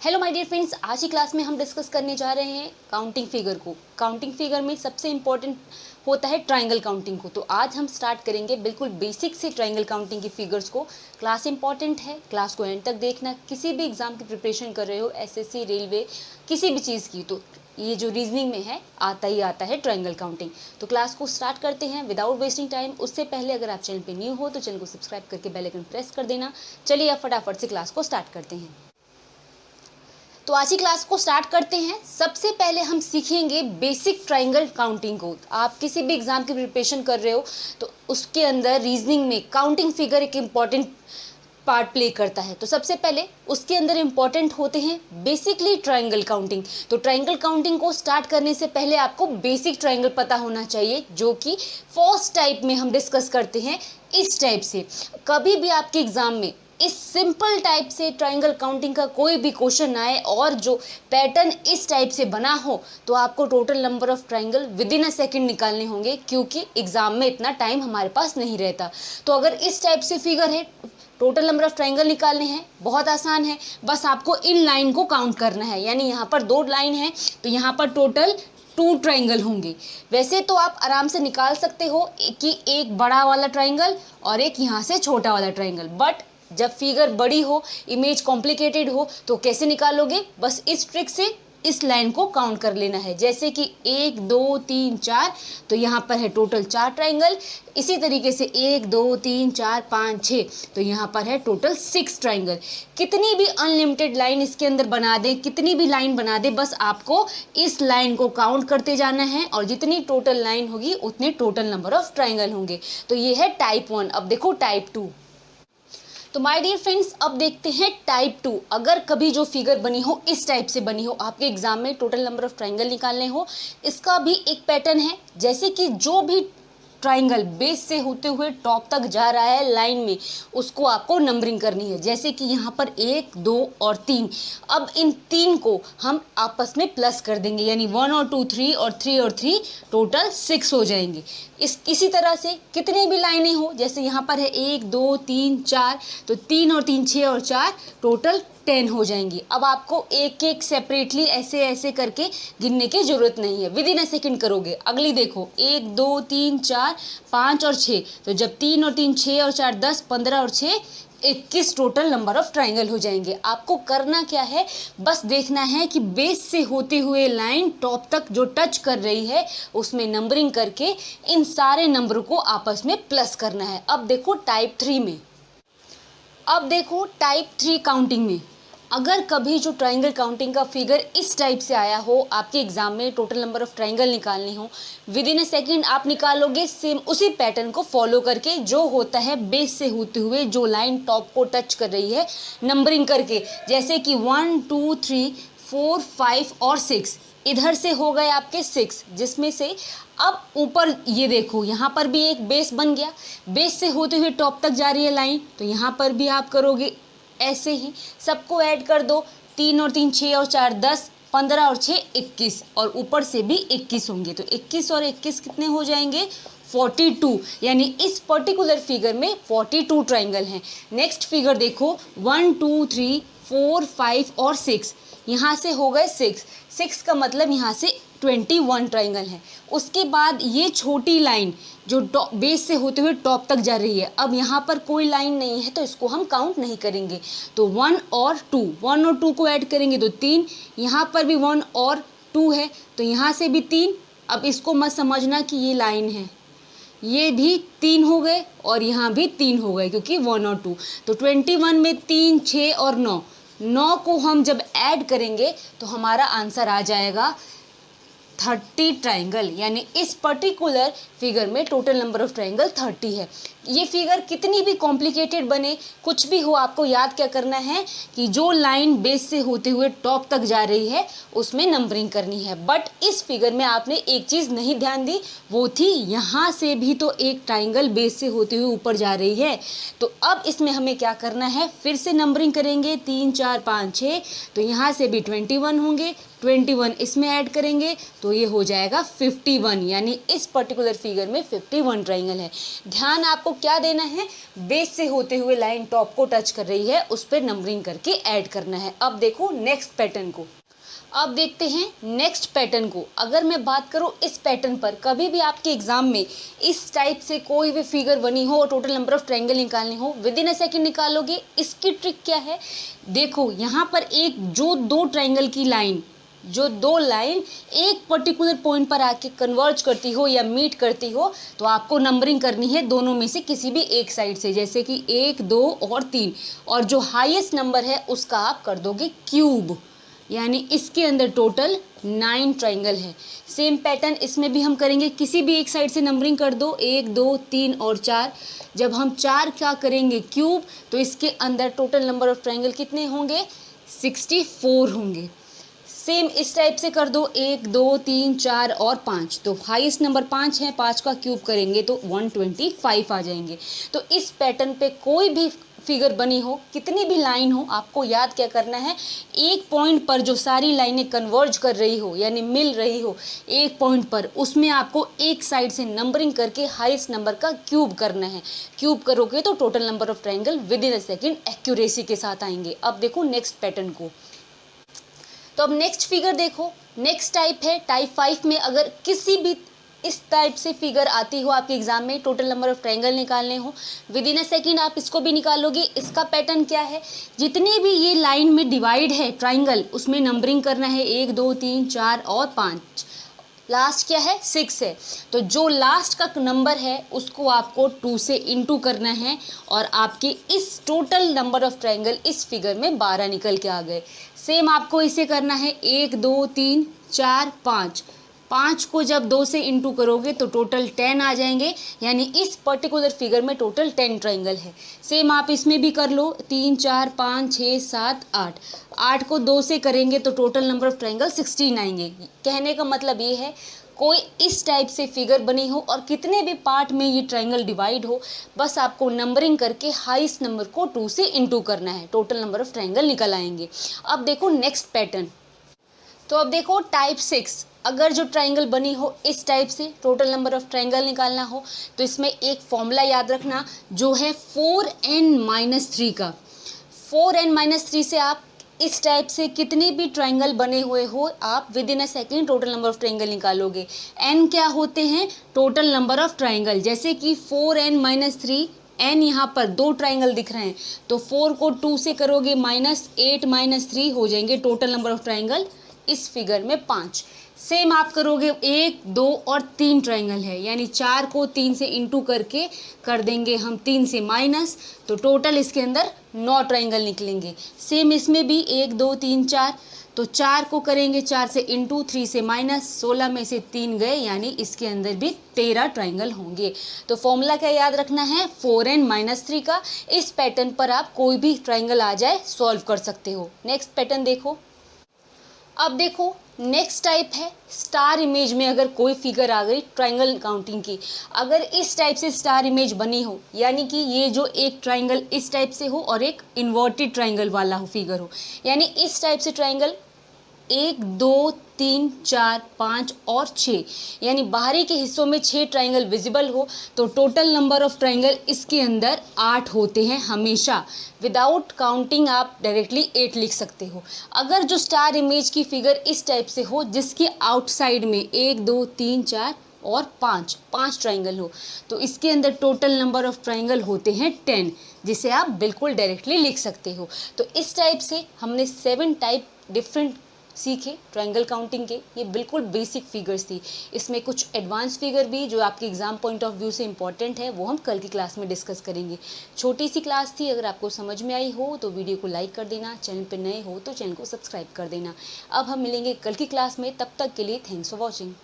Hello my dear friends, आज की class में हम डिस्कस करने जा रहे हैं काउंटिंग फिगर को। काउंटिंग फिगर में सबसे इम्पोर्टेंट होता है ट्रायंगल काउंटिंग को। तो आज हम स्टार्ट करेंगे बिल्कुल बेसिक से ट्रायंगल काउंटिंग की फिगर्स को। क्लास इंपॉर्टेंट है, क्लास को एंड तक देखना। किसी भी एग्जाम की प्रिपरेशन कर रहे हो, एसएससी, रेलवे, किसी भी चीज़ की, तो ये जो रीजनिंग में है आता ही आता है ट्रायंगल काउंटिंग। तो क्लास को स्टार्ट करते हैं विदाउट वेस्टिंग टाइम। उससे पहले अगर आप चैनल पे न्यू हो तो चैनल को सब्सक्राइब करके बेल आइकन प्रेस कर देना। चलिए अब फटाफट से क्लास को स्टार्ट करते हैं। तो आज की क्लास को स्टार्ट करते हैं। सबसे पहले हम सीखेंगे बेसिक ट्रायंगल काउंटिंग को। आप किसी भी एग्जाम की प्रिपरेशन कर रहे हो तो उसके अंदर रीजनिंग में काउंटिंग फिगर एक इम्पॉर्टेंट पार्ट प्ले करता है। तो सबसे पहले उसके अंदर इम्पॉर्टेंट होते हैं बेसिकली ट्रायंगल काउंटिंग। तो ट्रायंगल काउंटिंग को स्टार्ट करने से पहले आपको बेसिक ट्रायंगल पता होना चाहिए, जो कि फर्स्ट टाइप में हम डिस्कस करते हैं। इस टाइप से कभी भी आपके एग्जाम में इस सिंपल टाइप से ट्रायंगल काउंटिंग का कोई भी क्वेश्चन आए और जो पैटर्न इस टाइप से बना हो, तो आपको total number of triangle with in a second निकालने होंगे, क्योंकि एग्जाम में इतना टाइम हमारे पास नहीं रहता। तो अगर इस टाइप से फिगर है, टोटल नंबर ऑफ ट्रायंगल निकालने हैं, बहुत आसान है। बस आपको इन लाइन को काउंट करना है। यानी यहाँ पर 2 लाइन है तो यहाँ पर टोटल 2 ट्रायंगल होंगे। वैसे तो आप आराम से निकाल सकते हो कि एक बड़ा वाला ट्रायंगल और एक यहाँ से छोटा वाला ट्रायंगल, बट जब फिगर बड़ी हो, इमेज कॉम्प्लिकेटेड हो, तो कैसे निकालोगे? बस इस ट्रिक से इस लाइन को काउंट कर लेना है। जैसे कि 1 2 3 4, तो यहाँ पर है टोटल 4 ट्रायंगल। इसी तरीके से 1 2 3 4 5 6, तो यहाँ पर है टोटल 6 ट्रायंगल। कितनी भी अनलिमिटेड लाइन इसके अंदर बना दे, कितनी भी लाइन बना दे, बस आपको इस लाइन को काउंट करते जाना है और जितनी टोटल लाइन होगी उतने टोटल नंबर ऑफ ट्रायंगल होंगे। तो ये है टाइप 1। अब देखो टाइप 2। तो माय डियर फ्रेंड्स, अब देखते हैं टाइप 2। अगर कभी जो फिगर बनी हो इस टाइप से बनी हो, आपके एग्जाम में टोटल नंबर ऑफ ट्रायंगल निकालने हो, इसका भी एक पैटर्न है। जैसे कि जो भी ट्रायंगल बेस से होते हुए टॉप तक जा रहा है लाइन में, उसको आपको नंबरिंग करनी है। जैसे कि यहाँ पर 1 2 और 3। अब इन 3 को हम आपस में प्लस कर देंगे, यानी 1 और 2 3 और 3 और 3 टोटल 6 हो जाएंगे। इसी तरह से कितनी भी लाइनें हो, जैसे यहाँ पर है 1 2 3 4, तो 3 और 3 6 और 4 टोटल 10 हो जाएंगी। अब आपको एक एक सेपरेटली ऐसे ऐसे करके गिनने की जरूरत नहीं है, विद इन अ सेकेंड करोगे। अगली देखो 1 2 3 4 5 और 6, तो जब 3 और 3 6 और 4 10, 15 और 6 21 टोटल नंबर ऑफ ट्रायंगल हो जाएंगे। आपको करना क्या है? बस देखना है कि बेस से होते हुए लाइन टॉप तक जो टच कर रही है उसमें नंबरिंग करके इन सारे नंबर को आपस में प्लस करना है। अब देखो टाइप 3 में। अब देखो टाइप 3 काउंटिंग में, अगर कभी जो ट्रायंगल काउंटिंग का फिगर इस टाइप से आया हो, आपके एग्जाम में टोटल नंबर ऑफ ट्रायंगल निकालने हो, विद इन अ सेकेंड आप निकालोगे सेम उसी पैटर्न को फॉलो करके, जो होता है बेस से होते हुए जो लाइन टॉप को टच कर रही है, नंबरिंग करके। जैसे कि 1 2 3 4 5 और 6, इधर से हो गए आपके 6, जिसमें से अब ऊपर ये देखो यहाँ पर भी एक बेस बन गया। बेस से होते हुए टॉप तक जा रही है लाइन, तो यहाँ पर भी आप करोगे ऐसे ही, सबको ऐड कर दो। 3 और 3 6 और 4 10, 15 और 6 21, और ऊपर से भी 21 होंगे। तो 21 और 21 कितने हो जाएंगे? 42। यानी इस पर्टिकुलर फिगर में 42 ट्रायंगल हैं। नेक्स्ट फिगर देखो 1 2 3 4 5 और 6, यहाँ से हो गए 6 का मतलब यहाँ से 21 ट्रायंगल है। उसके बाद ये छोटी लाइन जो बेस से होते हुए टॉप तक जा रही है, अब यहाँ पर कोई लाइन नहीं है तो इसको हम काउंट नहीं करेंगे। तो 1 और 2 को ऐड करेंगे तो 3, यहाँ पर भी 1 और 2 है तो यहाँ से भी 3। अब इसको मत समझना कि ये लाइन है, ये भी 3 हो गए और यहाँ भी 3 हो गए, क्योंकि 1 और 2। तो 21 में 3 6 और 9 को हम जब ऐड करेंगे तो हमारा आंसर आ जाएगा 30 ट्रायंगल। यानी इस पर्टिकुलर फिगर में टोटल नंबर ऑफ ट्रायंगल 30 है। ये फिगर कितनी भी कॉम्प्लिकेटेड बने, कुछ भी हो, आपको याद क्या करना है कि जो लाइन बेस से होते हुए टॉप तक जा रही है उसमें नंबरिंग करनी है। बट इस फिगर में आपने एक चीज़ नहीं ध्यान दी, वो थी यहाँ से भी तो एक ट्रायंगल बेस से होते हुए ऊपर जा रही है। तो अब इसमें हमें क्या करना है, फिर से नंबरिंग करेंगे 3 4 5 6, तो यहाँ से भी 21 होंगे, 21 इसमें ऐड करेंगे तो ये हो जाएगा 51। यानी इस पर्टिकुलर फिगर में 51 ट्रायंगल है। ध्यान आपको क्या देना है, बेस से होते हुए लाइन टॉप को टच कर रही है उस पर नंबरिंग करके ऐड करना है। अब देखो नेक्स्ट पैटर्न को, अब देखते हैं नेक्स्ट पैटर्न को। अगर मैं बात करूं इस पैटर्न पर, कभी भी आपके एग्जाम में इस टाइप से कोई भी फिगर बनी हो और टोटल नंबर ऑफ ट्रायंगल निकालनी हो, विद इन अ सेकेंड निकालोगे। इसकी ट्रिक क्या है, देखो यहाँ पर एक जो दो ट्रायंगल की लाइन, जो दो लाइन एक पर्टिकुलर पॉइंट पर आके कन्वर्ज करती हो या मीट करती हो, तो आपको नंबरिंग करनी है दोनों में से किसी भी एक साइड से, जैसे कि 1, 2 और 3, और जो हाईएस्ट नंबर है उसका आप कर दोगे क्यूब, यानी इसके अंदर टोटल 9 ट्रायंगल है। सेम पैटर्न इसमें भी हम करेंगे, किसी भी एक साइड से नंबरिंग कर दो, 1, 2, 3 और 4। जब हम 4 का करेंगे क्यूब तो इसके अंदर टोटल नंबर ऑफ ट्रायंगल कितने होंगे, 64 होंगे। सेम इस टाइप से कर दो, 1, 2, 3, 4 और 5, तो हाईएस्ट नंबर 5 है, 5 का क्यूब करेंगे तो 125 आ जाएंगे। तो इस पैटर्न पे कोई भी फिगर बनी हो, कितनी भी लाइन हो, आपको याद क्या करना है, एक पॉइंट पर जो सारी लाइनें कन्वर्ज कर रही हो यानी मिल रही हो एक पॉइंट पर, उसमें आपको एक साइड से नंबरिंग करके हाईएस्ट नंबर का क्यूब करना है। क्यूब करोगे तो total number of triangle with in a second accuracy के साथ आएंगे। अब देखो नेक्स्ट पैटर्न को, तो अब नेक्स्ट फिगर देखो, नेक्स्ट टाइप है टाइप 5 में। अगर किसी भी इस टाइप से फिगर आती हो आपके एग्जाम में, टोटल नंबर ऑफ ट्रायंगल निकालने हो, विद इन अ सेकेंड आप इसको भी निकालोगे। इसका पैटर्न क्या है, जितने भी ये लाइन में डिवाइड है ट्रायंगल, उसमें नंबरिंग करना है 1, 2, 3, 4 और 5। लास्ट क्या है, 6 है, तो जो लास्ट का नंबर है उसको आपको 2 से इंटू करना है, और आपके इस टोटल नंबर ऑफ ट्रायंगल इस फिगर में 12 निकल के आ गए। सेम आपको इसे करना है 1, 2, 3, 4, 5। 5 को जब 2 से इंटू करोगे तो टोटल 10 आ जाएंगे, यानी इस पर्टिकुलर फिगर में टोटल 10 ट्रायंगल है। सेम आप इसमें भी कर लो, 3, 4, 5, 6, 7, 8। 8 को 2 से करेंगे तो टोटल नंबर ऑफ ट्रायंगल 16 आएंगे। कहने का मतलब ये है, कोई इस टाइप से फिगर बनी हो और कितने भी पार्ट में ये ट्रायंगल डिवाइड हो, बस आपको नंबरिंग करके हाईएस्ट नंबर को 2 से इंटू करना है, टोटल नंबर ऑफ ट्रायंगल निकल आएंगे। अब देखो नेक्स्ट पैटर्न, तो अब देखो टाइप 6। अगर जो ट्रायंगल बनी हो इस टाइप से, टोटल नंबर ऑफ ट्रायंगल निकालना हो, तो इसमें एक फॉर्मूला याद रखना जो है 4n-3 का। 4n-3 से आप इस टाइप से कितने भी ट्रायंगल बने हुए हो, आप with in a second total number of triangle निकालोगे। n क्या होते हैं, टोटल नंबर ऑफ ट्रायंगल, जैसे कि 4n-3, n यहाँ पर 2 ट्रायंगल दिख रहे हैं, तो 4 को 2 से करोगे -8 -3 हो जाएंगे टोटल नंबर ऑफ ट्रायंगल इस फिगर में 5। सेम आप करोगे 1, 2 और 3 ट्रायंगल है, यानी 4 को 3 से इंटू करके कर देंगे हम 3 से माइनस, तो टोटल इसके अंदर 9 ट्रायंगल निकलेंगे। सेम इसमें भी 1, 2, 3, 4, तो 4 को करेंगे 4 से इंटू, 3 से माइनस, 16 में से 3 गए, यानी इसके अंदर भी 13 ट्रायंगल होंगे। तो फॉर्मूला क्या याद रखना है, 4n-3 का। इस पैटर्न पर आप कोई भी ट्रायंगल आ जाए सॉल्व कर सकते हो। नेक्स्ट पैटर्न देखो, अब देखो नेक्स्ट टाइप है स्टार इमेज में। अगर कोई फिगर आ गई ट्रायंगल काउंटिंग की, अगर इस टाइप से स्टार इमेज बनी हो, यानी कि ये जो एक ट्रायंगल इस टाइप से हो और एक इन्वर्टेड ट्रायंगल वाला हो फिगर हो, यानी इस टाइप से ट्रायंगल 1, 2, 3, 4, 5 और 6, यानी बाहरी के हिस्सों में 6 ट्रायंगल विजिबल हो, तो टोटल नंबर ऑफ ट्रायंगल इसके अंदर 8 होते हैं हमेशा। विदाउट काउंटिंग आप डायरेक्टली 8 लिख सकते हो। अगर जो स्टार इमेज की फिगर इस टाइप से हो, जिसके आउटसाइड में 1, 2, 3, 4 और 5 ट्रायंगल हो, तो इसके अंदर टोटल नंबर ऑफ ट्रायंगल होते हैं 10, जिसे आप बिल्कुल डायरेक्टली लिख सकते हो। तो इस टाइप से हमने 7 टाइप डिफरेंट सीखे ट्रायंगल काउंटिंग के। ये बिल्कुल बेसिक फिगर्स थी, इसमें कुछ एडवांस फिगर भी जो आपके एग्जाम पॉइंट ऑफ व्यू से इंपॉर्टेंट है, वो हम कल की क्लास में डिस्कस करेंगे। छोटी सी क्लास थी, अगर आपको समझ में आई हो तो वीडियो को लाइक कर देना, चैनल पर नए हो तो चैनल को सब्सक्राइब कर देना। अब हम मिलेंगे कल की क्लास में, तब तक के लिए थैंक्स फॉर वॉचिंग।